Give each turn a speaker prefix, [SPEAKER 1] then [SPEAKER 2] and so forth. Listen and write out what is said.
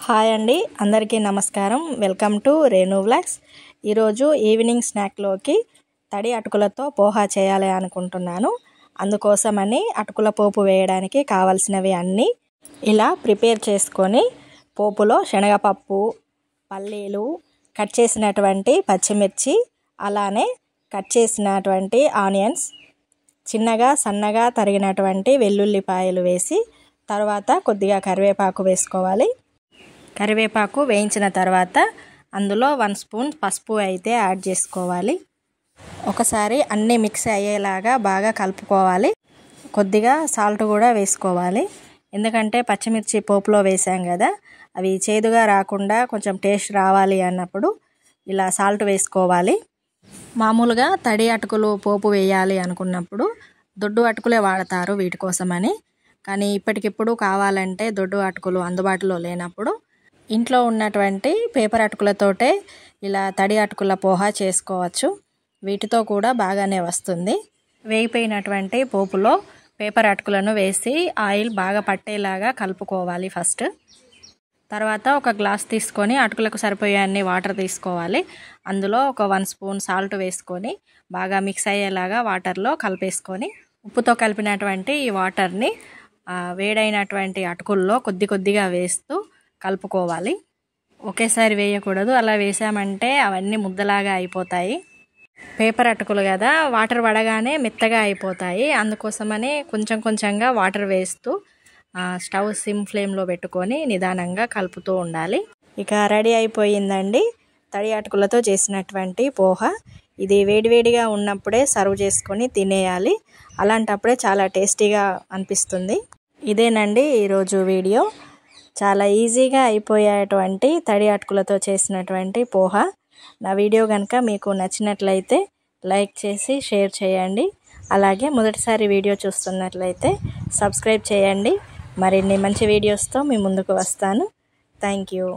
[SPEAKER 1] Hi అండి, అందరికీ నమస్కారం. Welcome to Renu vlogs. ఈరోజు ఈవినింగ్ స్నాక్లోకి తడి అటుకులతో పోహా చేయాలి అనుకుంటున్నాను. అందుకోసమని అటుకుల పోపు వేయడానికి కావాల్సినవి అన్నీ ఇలా ప్రిపేర్ చేసుకొని పోపులో శనగపప్పు, పల్లీలు, కట్ చేసినటువంటి పచ్చిమిర్చి, అలానే కట్ చేసినటువంటి ఆనియన్స్, చిన్నగా సన్నగా తరిగినటువంటి వెల్లుల్లిపాయలు వేసి తర్వాత కొద్దిగా కరివేపాకు వేసుకోవాలి. కరివేపాకు వేయించిన తర్వాత అందులో 1 స్పూన్ పసుపు అయితే యాడ్ చేసుకోవాలి. ఒకసారి అన్నీ మిక్స్ అయ్యేలాగా బాగా కలుపుకోవాలి. కొద్దిగా సాల్ట్ కూడా వేసుకోవాలి. ఎందుకంటే పచ్చిమిర్చి పోపులో వేసాం కదా, అవి చేదుగా రాకుండా కొంచెం టేస్ట్ రావాలి అన్నప్పుడు ఇలా సాల్ట్ వేసుకోవాలి. మామూలుగా తడి అటుకులు పోపు వేయాలి అనుకున్నప్పుడు దొడ్డు అటుకులే వాడతారు వీటి కోసమని. కానీ ఇప్పటికిప్పుడు కావాలంటే దొడ్డు అటుకులు అందుబాటులో లేనప్పుడు ఇంట్లో ఉన్నటువంటి పేపర్ అటుకులతోటే ఇలా తడి అటుకుల పోహా చేసుకోవచ్చు. వీటితో కూడా బాగానే వస్తుంది. వేగిపోయినటువంటి పోపులో పేపర్ అటుకులను వేసి ఆయిల్ బాగా పట్టేలాగా కలుపుకోవాలి ఫస్ట్. తర్వాత ఒక గ్లాస్ తీసుకొని అటుకులకు సరిపోయే అన్ని వాటర్ తీసుకోవాలి. అందులో ఒక 1 స్పూన్ సాల్ట్ వేసుకొని బాగా మిక్స్ అయ్యేలాగా వాటర్లో కలిపేసుకొని ఉప్పుతో కలిపినటువంటి ఈ వాటర్ని వేడైనటువంటి అటుకుల్లో కొద్దిగా వేస్తూ కలుపుకోవాలి. ఒకేసారి వేయకూడదు, అలా వేసామంటే అవన్నీ ముద్దలాగా అయిపోతాయి. పేపర్ అటుకులు కదా, వాటర్ పడగానే మెత్తగా అయిపోతాయి. అందుకోసమని కొంచెంగా వాటర్ వేస్తూ స్టవ్ సిమ్ ఫ్లేమ్లో పెట్టుకొని నిదానంగా కలుపుతూ ఉండాలి. ఇక రెడీ అయిపోయిందండి తడి అటుకులతో చేసినటువంటి పోహా. ఇది వేడివేడిగా ఉన్నప్పుడే సర్వ్ చేసుకొని తినేయాలి. అలాంటప్పుడే చాలా టేస్టీగా అనిపిస్తుంది. ఇదేనండి ఈరోజు వీడియో. చాలా ఈజీగా అయిపోయేటువంటి తడి అటుకులతో చేసినటువంటి పోహా. నా వీడియో కనుక మీకు నచ్చినట్లయితే లైక్ చేసి షేర్ చేయండి. అలాగే మొదటిసారి వీడియో చూస్తున్నట్లయితే సబ్స్క్రైబ్ చేయండి. మరిన్ని మంచి వీడియోస్తో మీ ముందుకు వస్తాను. Thank you.